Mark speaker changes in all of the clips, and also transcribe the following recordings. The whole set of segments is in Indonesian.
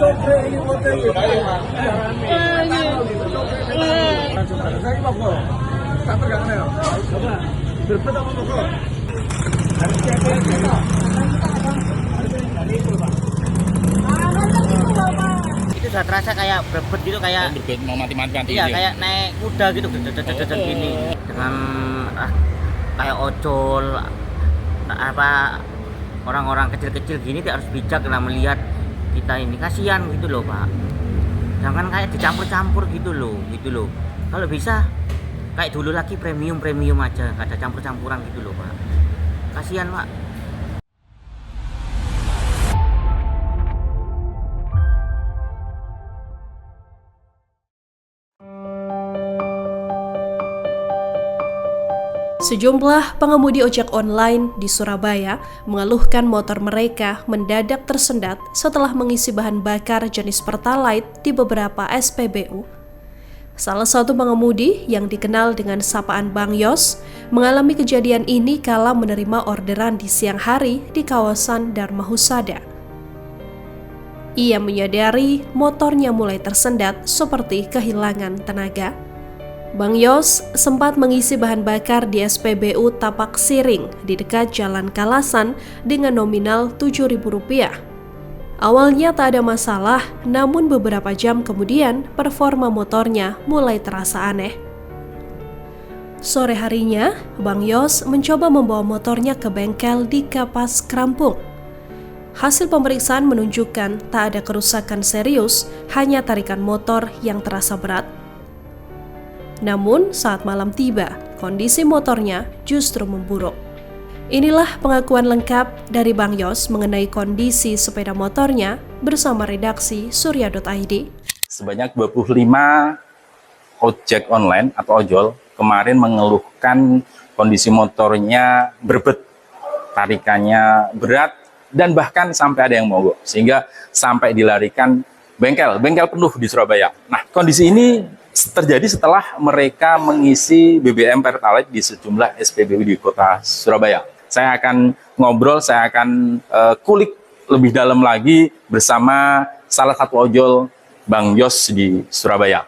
Speaker 1: Itu sudah terasa kayak berbet gitu, kayak
Speaker 2: berbet mau mati-matikan.
Speaker 1: iya, kayak naik kuda gitu, gini dengan kayak ojol apa orang-orang kecil-kecil gini harus bijak dalam melihat kita ini, kasihan gitu loh Pak, jangan kayak dicampur-campur gitu loh. Kalau bisa kayak dulu lagi premium aja, nggak ada campur-campuran gitu loh Pak, kasihan Pak.
Speaker 3: Sejumlah pengemudi ojek online di Surabaya mengeluhkan motor mereka mendadak tersendat setelah mengisi bahan bakar jenis Pertalite di beberapa SPBU. Salah satu pengemudi yang dikenal dengan sapaan Bang Yos mengalami kejadian ini kala menerima orderan di siang hari di kawasan Dharma Husada. Ia menyadari motornya mulai tersendat seperti kehilangan tenaga. Bang Yos sempat mengisi bahan bakar di SPBU Tapak Siring di dekat Jalan Kalasan dengan nominal Rp7.000. Awalnya tak ada masalah, namun beberapa jam kemudian performa motornya mulai terasa aneh. Sore harinya, Bang Yos mencoba membawa motornya ke bengkel di Kapas Krampung. Hasil pemeriksaan menunjukkan tak ada kerusakan serius, hanya tarikan motor yang terasa berat. Namun saat malam tiba, kondisi motornya justru memburuk. Inilah pengakuan lengkap dari Bang Yos mengenai kondisi sepeda motornya bersama redaksi surya.id.
Speaker 2: Sebanyak 25 ojek online atau ojol kemarin mengeluhkan kondisi motornya berbet, tarikannya berat, dan bahkan sampai ada yang mogok, sehingga sampai dilarikan bengkel penuh di Surabaya. Nah, kondisi ini terjadi setelah mereka mengisi BBM Pertalite di sejumlah SPBU di kota Surabaya. Saya akan ngobrol, saya akan kulik lebih dalam lagi bersama salah satu ojol Bang Yos di Surabaya.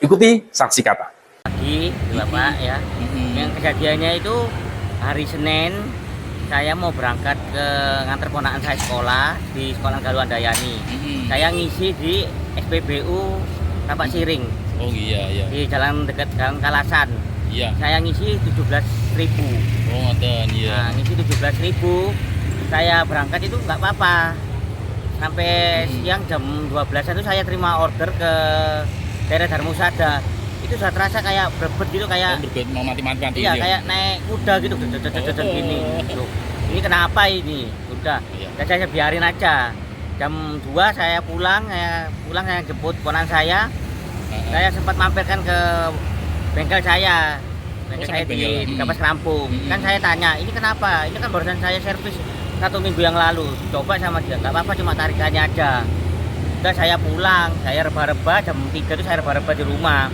Speaker 2: Ikuti saksi kata.
Speaker 1: Pagi Bapak ya, yang kejadiannya itu hari Senin, saya mau berangkat ke nganter ponakan saya sekolah di Sekolah Galuhan Dayani. Saya ngisi di SPBU Tapak Siring.
Speaker 2: Oh iya.
Speaker 1: Di jalan dekat Jalan Kalasan.
Speaker 2: Iya.
Speaker 1: Saya ngisi 17.000.
Speaker 2: Oh ngoten, iya.
Speaker 1: Nah, ngisi 17.000. Saya berangkat itu nggak apa-apa. Sampai siang jam 12 itu saya terima order ke daerah Dharma Husada. Itu sudah terasa kayak berbet gitu, kayak
Speaker 2: berbet mau mati-matikan.
Speaker 1: iya, kayak naik kuda gitu, gini. Loh, ini kenapa ini? Udah. Dan saya biarin aja. Jam 2 saya pulang saya jemput ponakan saya. Saya sempat mampirkan ke bengkel saya di Kapas Krampung. Kan saya tanya, ini kenapa? Ini kan barusan saya servis 1 minggu yang lalu. Coba sama dia, nggak apa-apa, cuma tarikannya aja. Udah saya pulang, saya reba-reba, jam 3 itu saya reba-reba di rumah.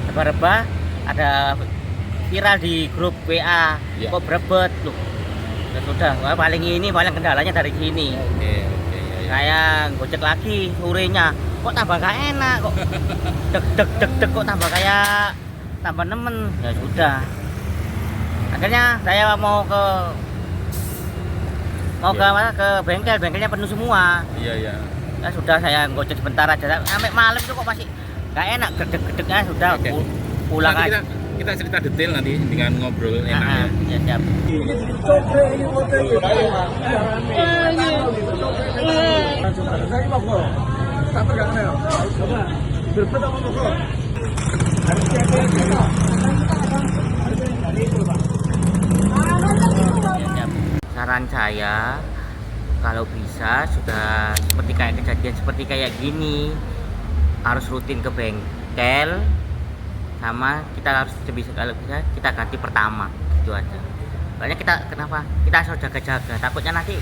Speaker 1: Reba-reba, ada viral di grup WA, kok berebet loh. Ya sudah, paling kendalanya dari sini.
Speaker 2: Oke.
Speaker 1: Saya gojek lagi sorenya, kok tambah gak enak, kok deg kok tambah kayak tambah nemen. Ya sudah, akhirnya saya mau ke bengkelnya penuh semua.
Speaker 2: Iya.
Speaker 1: Ya sudah, saya gojek sebentar aja, sampai malam itu kok masih gak enak, gedeg-gedegnya. Sudah pulang aja.
Speaker 2: Kita cerita detail nanti dengan ngobrol enak
Speaker 1: ya. Siap. Saran saya, kalau bisa sudah seperti kayak kejadian seperti kayak gini, harus rutin ke bengkel, sama kita harus bisa, kalau bisa kita ganti pertama, itu aja. Soalnya kenapa kita harus jaga-jaga, takutnya nanti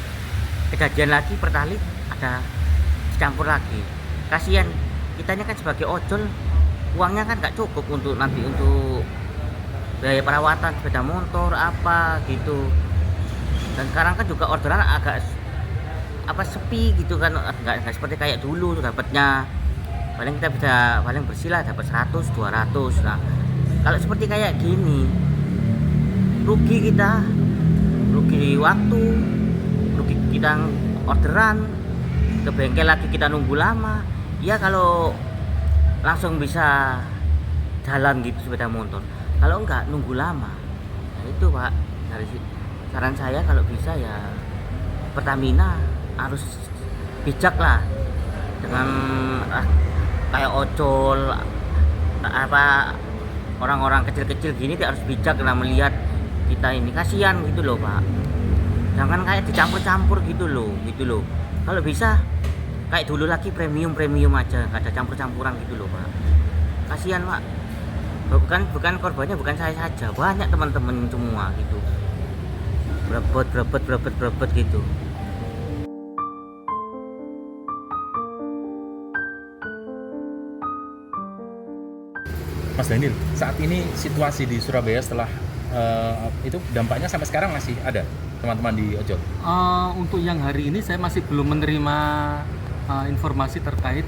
Speaker 1: kejadian lagi Pertalite ada dicampur lagi, kasihan kitanya kan sebagai ojol, uangnya kan nggak cukup untuk biaya perawatan sepeda motor apa gitu. Dan sekarang kan juga orderan agak sepi gitu kan, nggak seperti kayak dulu dapatnya paling kita bisa paling bersih lah dapat 100 200. Nah kalau seperti kayak gini rugi kita, rugi waktu, rugi kita orderan ke bengkel lagi kita nunggu lama. Ya kalau langsung bisa jalan gitu sepeda motor, kalau enggak nunggu lama. Nah itu Pak, dari saran saya kalau bisa ya Pertamina harus bijak lah dengan kayak ojol apa orang-orang kecil-kecil gini dia harus bijak lah melihat kita ini, kasihan gitu loh Pak. Jangan kayak dicampur-campur gitu loh. Kalau bisa kayak dulu lagi premium aja, nggak ada campur-campuran gitu loh Pak. Kasihan Pak. Bukan korbannya bukan saya saja, banyak teman-teman semua gitu. Berebut gitu.
Speaker 2: Mas Daniel, saat ini situasi di Surabaya setelah itu dampaknya sampai sekarang masih ada teman-teman di ojol?
Speaker 4: Untuk yang hari ini saya masih belum menerima informasi terkait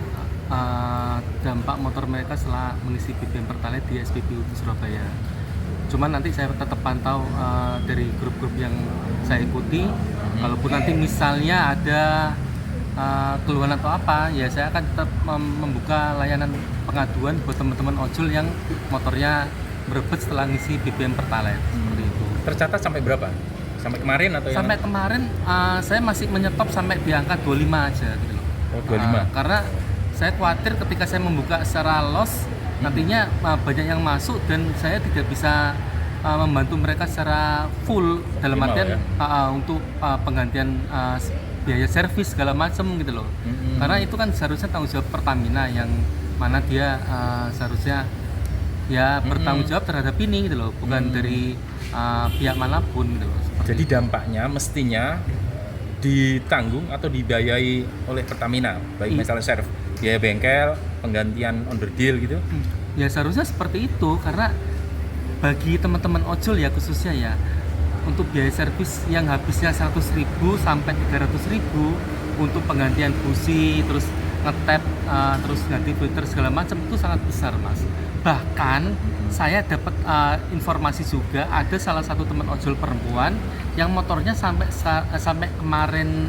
Speaker 4: dampak motor mereka setelah mengisi BBM Pertalite di SPBU di Surabaya. Cuman nanti saya tetap pantau dari grup-grup yang saya ikuti. Kalaupun nanti misalnya ada keluhan atau apa, ya saya akan tetap membuka layanan pengaduan buat teman-teman ojol yang motornya berebut setelah ngisi BBM Pertalite. Seperti itu.
Speaker 2: Tercatat sampai berapa? Sampai kemarin atau
Speaker 4: sampai
Speaker 2: yang...
Speaker 4: kemarin saya masih menyetop sampai di angka 25 aja gitu loh.
Speaker 2: Oh, 25.
Speaker 4: Karena saya khawatir ketika saya membuka secara loss nantinya banyak yang masuk dan saya tidak bisa membantu mereka secara full dalam artian untuk penggantian biaya servis segala macam gitu loh. Karena itu kan seharusnya tanggung jawab Pertamina yang mana dia seharusnya ya bertanggung jawab terhadap ini gitu loh, bukan dari pihak manapun gitu loh.
Speaker 2: Jadi dampaknya mestinya ditanggung atau dibiayai oleh Pertamina, baik misalnya servis, biaya bengkel, penggantian on the deal gitu.
Speaker 4: Ya seharusnya seperti itu, karena bagi teman-teman ojol ya khususnya ya, untuk biaya servis yang habisnya 100.000 sampai 300.000 untuk penggantian busi, terus ngetap, terus ganti filter segala macam itu sangat besar Mas. Bahkan saya dapat informasi juga ada salah satu teman ojol perempuan yang motornya sampai kemarin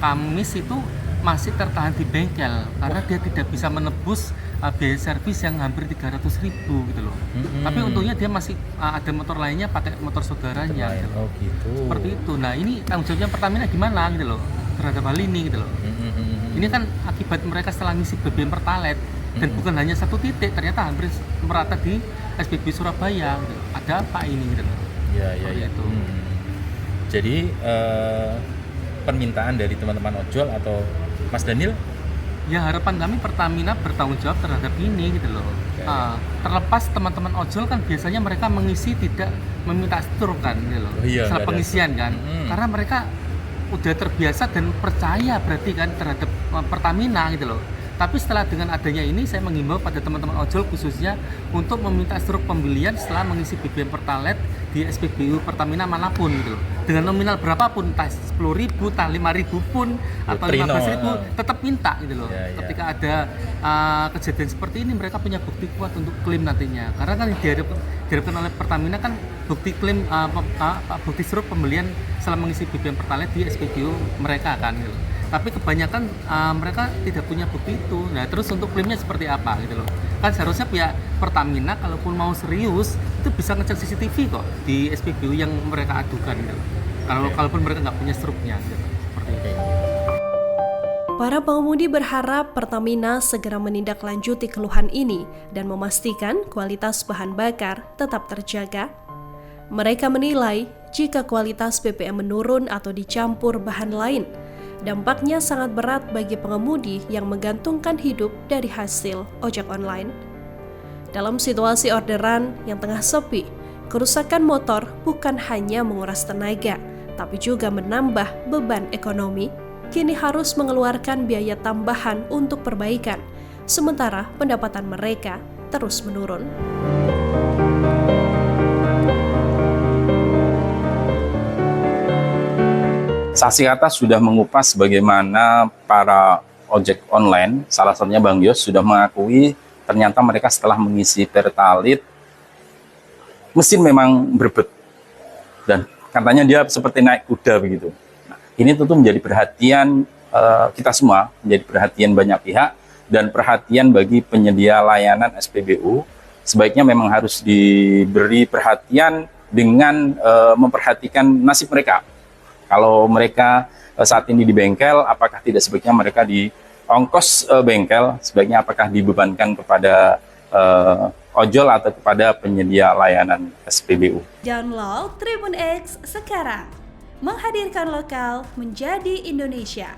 Speaker 4: Kamis itu masih tertahan di bengkel karena dia tidak bisa menebus biaya servis yang hampir 300.000 gitu loh. Tapi untungnya dia masih ada motor lainnya pakai motor saudaranya.
Speaker 2: Oh gitu.
Speaker 4: Seperti itu. Nah ini tanggung jawabnya Pertamina gimana gitu loh terhadap hal ini gitu loh. Ini kan akibat mereka setelah ngisi BBM Pertalite dan bukan hanya satu titik, ternyata hampir merata di SPB Surabaya. Gitu. Ada apa ini gitu loh.
Speaker 2: Ya.
Speaker 4: Itu.
Speaker 2: Jadi permintaan dari teman-teman ojol atau Mas Daniel?
Speaker 4: Ya harapan kami Pertamina bertanggung jawab terhadap ini gitu loh. Terlepas teman-teman ojol kan biasanya mereka mengisi tidak meminta stur kan gitu loh. Setelah pengisian kan. Karena mereka udah terbiasa dan percaya berarti kan terhadap Pertamina gitu loh. Tapi setelah dengan adanya ini saya mengimbau pada teman-teman ojol khususnya untuk meminta struk pembelian setelah mengisi BBM Pertalite di SPBU Pertamina manapun gitu loh. Dengan nominal berapapun, entah 10.000, entah 5.000 pun atau 15.000 tetap minta gitu loh. Ketika ada kejadian seperti ini mereka punya bukti kuat untuk klaim nantinya. Karena kan diharapkan oleh Pertamina kan bukti klaim bukti struk pembelian setelah mengisi BBM Pertalite di SPBU mereka kan gitu. Tapi kebanyakan mereka tidak punya bukti itu. Nah terus untuk klaimnya seperti apa gitu loh. Kan seharusnya pihak Pertamina kalaupun mau serius itu bisa ngecek CCTV kok di SPBU yang mereka adukan gitu. Kalaupun mereka nggak punya struknya gitu. Seperti itu.
Speaker 3: Para pengemudi berharap Pertamina segera menindaklanjuti keluhan ini dan memastikan kualitas bahan bakar tetap terjaga. Mereka menilai jika kualitas BBM menurun atau dicampur bahan lain, dampaknya sangat berat bagi pengemudi yang menggantungkan hidup dari hasil ojek online. Dalam situasi orderan yang tengah sepi, kerusakan motor bukan hanya menguras tenaga, tapi juga menambah beban ekonomi. Kini harus mengeluarkan biaya tambahan untuk perbaikan, sementara pendapatan mereka terus menurun.
Speaker 2: Saksi kata sudah mengupas bagaimana para ojek online, salah satunya Bang Yos, sudah mengakui ternyata mereka setelah mengisi Pertalite, mesin memang berbet. Dan katanya dia seperti naik kuda begitu. Nah, ini tentu menjadi perhatian kita semua, menjadi perhatian banyak pihak, dan perhatian bagi penyedia layanan SPBU. Sebaiknya memang harus diberi perhatian dengan memperhatikan nasib mereka. Kalau mereka saat ini di bengkel, apakah tidak sebaiknya mereka di ongkos bengkel, sebaiknya apakah dibebankan kepada ojol atau kepada penyedia layanan SPBU.
Speaker 3: Download Tribun X sekarang, menghadirkan lokal menjadi Indonesia.